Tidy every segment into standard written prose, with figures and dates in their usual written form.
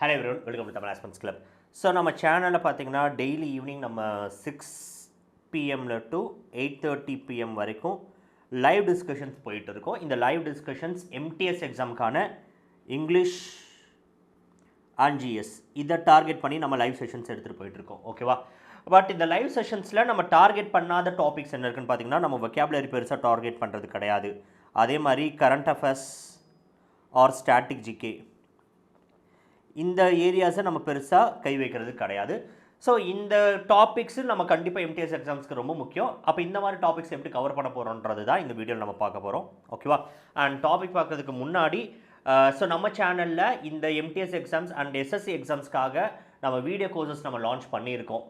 Hello everyone, welcome to Tamil ஆஸ்பென்ஸ் club. So நம்ம சேனலில் பார்த்தீங்கன்னா டெய்லி ஈவினிங் நம்ம 6 PM டு 8:30 PM வரைக்கும் லைவ் டிஸ்கஷன்ஸ் போயிட்டு இருக்கோம். இந்த லைவ் டிஸ்கஷன்ஸ் எம்டிஎஸ் எக்ஸாமுக்கான இங்கிலீஷ் அண்ட் ஜிஎஸ் இதை டார்கெட் பண்ணி நம்ம லைவ் செஷன்ஸ் எடுத்துகிட்டு போயிட்டுருக்கோம். ஓகேவா? பட் இந்த லைவ் செஷன்ஸில் நம்ம டார்கெட் பண்ணாத டாபிக்ஸ் என்ன இருக்குன்னு பார்த்தீங்கன்னா, நம்ம வொக்காபுலரி பெருசாக டார்கெட் பண்ணுறது கிடையாது. அதே மாதிரி current affairs or static GK இந்த ஏரியாஸை நம்ம பெருசாக கை வைக்கிறது கிடையாது. ஸோ இந்த டாபிக்ஸு நம்ம கண்டிப்பாக எம்டிஎஸ் எக்ஸாம்ஸ்க்கு ரொம்ப முக்கியம். அப்போ இந்த மாதிரி டாபிக்ஸ் எப்படி கவர் பண்ண போகிறோன்றது தான் இந்த வீடியோவில் நம்ம பார்க்க போகிறோம். ஓகேவா? அண்ட் டாபிக் பார்க்குறதுக்கு முன்னாடி ஸோ நம்ம சேனலில் இந்த எம்டிஎஸ் எக்ஸாம்ஸ் அண்ட் எஸ்எஸ்சி எக்ஸாம்ஸ்க்காக நம்ம வீடியோ கோர்சஸ் நம்ம லான்ச் பண்ணியிருக்கோம்.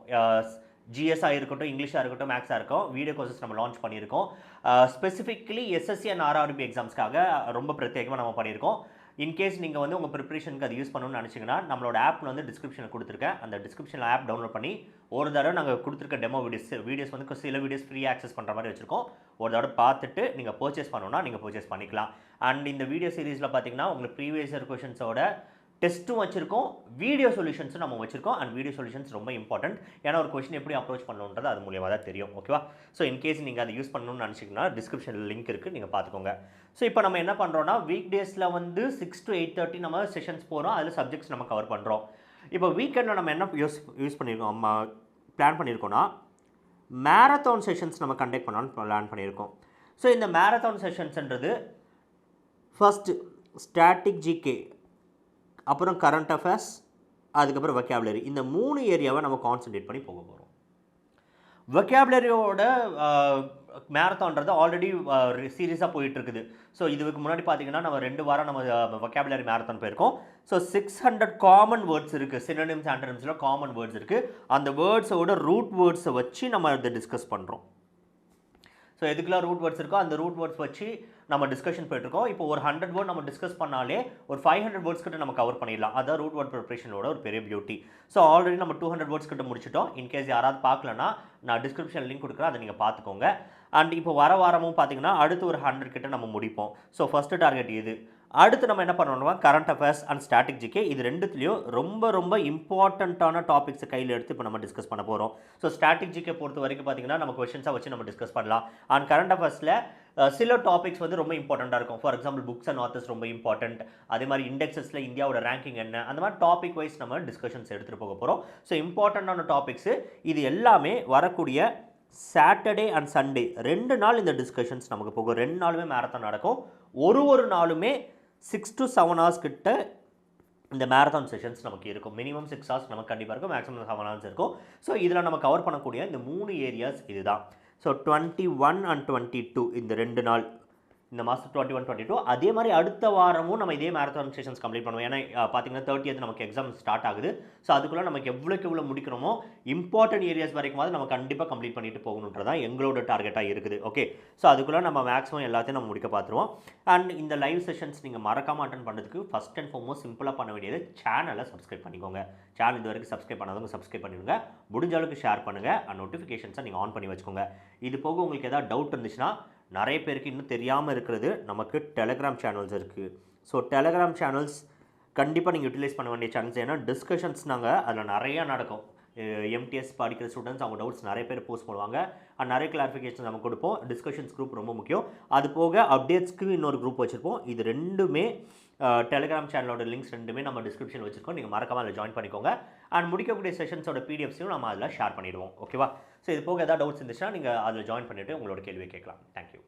ஜிஎஸ்ஸாக இருக்கட்டும், இங்கிலீஷாக இருக்கட்டும், மேக்ஸாக இருக்கும், வீடியோ கோர்சஸ் நம்ம லான்ச் பண்ணியிருக்கோம். ஸ்பெசிஃபிக்லி எஸ்எஸ்சி அண்ட் ஆர்ஆர்பி எக்ஸாம்ஸ்க்காக ரொம்ப பிரத்யேகமாக நம்ம பண்ணியிருக்கோம். இன்கேஸ் நீங்கள் வந்து உங்கள் ப்ரிப்பரேஷனுக்கு அது யூஸ் பண்ணணும்னு நினச்சிங்கன்னா, நம்மளோட ஆப்பில் வந்து டிஸ்கிரிப்ஷனில் கொடுத்துருக்கேன். அந்த டிஸ்கிரிப்ஷனில் ஆப் டவுன்லோட் பண்ணி ஒரு தடவை நாங்கள் கொடுத்துருக்க டெமோ வீடியோஸ் வந்து சில வீடியோஸ் ஃப்ரீ ஆக்சஸ் பண்ணுற மாதிரி வச்சுருக்கோம். ஒரு தடவை பார்த்துட்டு நீங்கள் பர்ச்சேஸ் பண்ணணும்னா நீங்கள் பர்ச்சேஸ் பண்ணிக்கலாம். அண்ட் இந்த வீடியோ சீரீஸில் பார்த்தீங்கன்னா உங்களுக்கு ப்ரீவியஸ் இயர் கொஷின்ஸோட டெஸ்ட்டும் வச்சுருக்கோம், வீடியோ சொல்யூஷன்ஸும் நம்ம வச்சுருக்கோம். அண்ட் வீடியோ சொல்யூஷன்ஸ் ரொம்ப இம்பார்ட்டன்ட். ஏன்னா ஒரு கொஷின் எப்படி அப்ரோச் பண்ணணுன்றது அது மூலியமாக தான் தெரியும். ஓகேவா? ஸோ இன்கேஸ் நீங்கள் அதை யூஸ் பண்ணணும்னு நினச்சிங்கன்னா டிஸ்கிரிப்ஷனில் லிங்க் இருக்குது, நீங்கள் பார்த்துக்கோங்க. ஸோ இப்போ நம்ம என்ன பண்ணுறோன்னா, வீக் டேஸில் வந்து 6 to 8:30 நம்ம செஷன்ஸ் போகிறோம். அதில் சப்ஜெக்ட்ஸ் நம்ம கவர் பண்ணுறோம். இப்போ வீக்கெண்டில் நம்ம என்ன யூஸ் பண்ணியிருக்கோம், பிளான் பண்ணியிருக்கோன்னா, மேரத்தான் செஷன்ஸ் நம்ம கண்டக்ட் பண்ணலான்னு பிளான் பண்ணியிருக்கோம். ஸோ இந்த மேரத்தான் செஷன்ஸ்ன்றது ஃபஸ்ட்டு ஸ்டாட்டிக் ஜிகே, அப்புறம் கரண்ட் அஃபேர்ஸ், அதுக்கப்புறம் வொக்காபுலரி, இந்த 3 ஏரியாவை நம்ம கான்சன்ட்ரேட் பண்ணி போக போகிறோம். வொக்காபுலரியோட மேரத்தான்றது ஆல்ரெடி சீரியஸாக போயிட்டுருக்குது. ஸோ இதுக்கு முன்னாடி பார்த்தீங்கன்னா நம்ம 2 வாரம் நம்ம வொக்காபுலரி மேரத்தான் போயிருக்கோம். ஸோ 600 காமன் வேர்ட்ஸ் இருக்குது. சினோனிம்ஸ் ஆண்டனிம்ஸில் காமன் வேர்ட்ஸ் இருக்குது. அந்த வேர்ட்ஸோட ரூட் வேர்ட்ஸை வச்சு நம்ம அதை டிஸ்கஸ் பண்ணுறோம். ஸோ எதுக்குலாம் ரூட் வேர்ட்ஸ் இருக்கோ அந்த ரூட் வேர்ட்ஸ் வச்சு நம்ம டிஸ்கஷன் போயிட்டுருக்கோம். இப்போ ஒரு 100 வேர்ட் நம்ம டிஸ்கஸ் பண்ணாலே ஒரு 500 வேர்ட்ஸ் கிட்ட நம்ம கவர் பண்ணிடலாம். அதான் ரூட் வேர்ட் ப்ரிப்பரேஷனோட ஒரு பெரிய பியூட்டி. ஸோ ஆல்ரெடி நம்ம 200 வேர்ட்ஸ் கிட்ட முடிச்சிட்டோம். இன்கேஸ் யாராவது பார்க்கலன்னா நான் டிஸ்கிரிப்ஷன் லிங்க் கொடுக்குறேன், அதை நீங்கள் பார்த்துக்கோங்க. அண்ட் இப்போ வர வாரமும் பார்த்தீங்கன்னா அடுத்து ஒரு 100 கிட்ட நம்ம முடிப்போம். ஸோ ஃபஸ்ட்டு டார்கெட் இது. அடுத்து நம்ம என்ன பண்ணணும்னா current affairs and static GK, இது ரெண்டுத்துலேயும் ரொம்ப ரொம்ப இம்பார்ட்டண்ட்டான டாபிக்ஸை கையில் எடுத்து இப்போ நம்ம டிஸ்கஸ் பண்ண போகிறோம். ஸோ ஸ்டாட்டிக் ஜிகே பொறுத்த வரைக்கும் பார்த்தீங்கன்னா நம்ம கொஷின்ஸாக வச்சு நம்ம டிஸ்கஸ் பண்ணலாம். அண்ட் கரண்ட் அஃபேர்ஸில் சில டாபிக்ஸ் வந்து ரொம்ப இம்பார்ட்டண்ட்டாக இருக்கும். For example books and authors ரொம்ப இம்பார்ட்டன்ட். அதே மாதிரி இண்டெக்ஸஸில் இந்தியாவோட ரேங்கிங் என்ன, அந்த மாதிரி டாபிக் வைஸ் நம்ம டிஸ்கஷன்ஸ் எடுத்துகிட்டு போக போகிறோம். ஸோ இம்பார்ட்டண்ட்டான டாபிக்ஸு இது எல்லாமே வரக்கூடிய சாட்டர்டே அண்ட் சண்டே 2 நாள் இந்த டிஸ்கஷன்ஸ் நமக்கு போகும். 2 நாளுமே மேரத்தான் நடக்கும். ஒரு நாளுமே 6 to 7 hours கிட்ட இந்த மேரத்தான் செஷன்ஸ் நமக்கு இருக்கும். மினிமம் 6 hours நமக்கு கண்டிப்பாக இருக்கும், மேக்ஸிமம் 7 hours இருக்கும். ஸோ இதில் நம்ம கவர் பண்ணக்கூடிய இந்த 3 ஏரியாஸ் இதுதான். ஸோ 21 and 22 இந்த 2 நாள், இந்த மாதம் 21, 22. அதே மாதிரி அடுத்த வாரமும் நம்ம இதே மேரத்தான் செஷன்ஸ் கம்ப்ளீட் பண்ணுவோம். ஏன்னா பார்த்தீங்கன்னா 30th நமக்கு எக்ஸாம் ஸ்டார்ட் ஆகுது. ஸோ அதுக்குள்ளே நமக்கு எவ்வளோ முடிக்கணுமோ இம்பார்ட்டன்ட் ஏரியாஸ் வரைக்கும் நம்ம கண்டிப்பாக கம்ப்ளீட் பண்ணிட்டு போகணுன்றதான் எங்களோட டார்கெட்டாக இருக்குது. ஓகே, ஸோ அதுக்குள்ளே நம்ம மேக்ஸிமம் எல்லாத்தையும் நம்ம முடிக்க பார்த்துருவோம். அண்ட் இந்த லைவ் செஷன்ஸ் நீங்கள் மறக்காமல் அட்டன் பண்ணுறதுக்கு ஃபஸ்ட் அண்ட் ஃபார்மோஸ்ட் சிம்பிளாக பண்ண வேண்டியது சேனலை சப்ஸ்கிரைப் பண்ணிக்கோங்க. சேனல் இது வரைக்கும் சப்ஸ்கிரைப் பண்ணாதவங்க சப்ஸ்கிரைப் பண்ணிடுங்க. முடிஞ்ச அளவுக்கு ஷேர் பண்ணுங்கள். அண்ட் நோட்டிஃபிகேஷன்ஸை நீங்கள் ஆன் பண்ணி வச்சுக்கோங்க. இது போக உங்களுக்கு ஏதாவது டவுட் இருந்துச்சுன்னா, நிறைய பேருக்கு இன்னும் தெரியாமல் இருக்கிறது, நமக்கு டெலகிராம் சேனல்ஸ் இருக்குது. ஸோ டெலகிராம் சேனல்ஸ் கண்டிப்பாக நீங்கள் யூட்டிலைஸ் பண்ண வேண்டிய சேனல்ஸ். ஏன்னா டிஸ்கஷன்ஸ் நாங்கள் அதில் நிறையா நடக்கும். எம்டிஎஸ் படிக்கிற ஸ்டூடெண்ட்ஸ் அவங்க டவுட்ஸ் நிறைய பேர் போஸ்ட் பண்ணுவாங்க. அண்ட் நிறைய கிளாரிஃபிகேஷன் நம்ம கொடுப்போம். டிஸ்கஷன்ஸ் குரூப் ரொம்ப முக்கியம். அது போக அப்டேட்ஸ்க்கு இன்னொரு குரூப் வச்சுருப்போம். இது ரெண்டுமே டெலிகிராம் சேனலோட லிங்க்ஸ் ரெண்டுமே நம்ம டிஸ்கிரிப்ஷன் வச்சுருக்கோம். நீங்கள் மறக்காமல் அதில் ஜாயின் பண்ணிக்கோங்க. அண்ட் முடிக்கக்கூடிய செஷன்ஸோட பிடிஎஃப்ஸையும் நம்ம அதில் ஷேர் பண்ணிடுவோம். ஓகேவா? ஸோ இது போக ஏதாவது டவுட்ஸ் இருந்துச்சுன்னா நீங்கள் அதில் ஜாயின் பண்ணிவிட்டு உங்களோட கேள்வியை கேட்கலாம். தேங்க்யூ.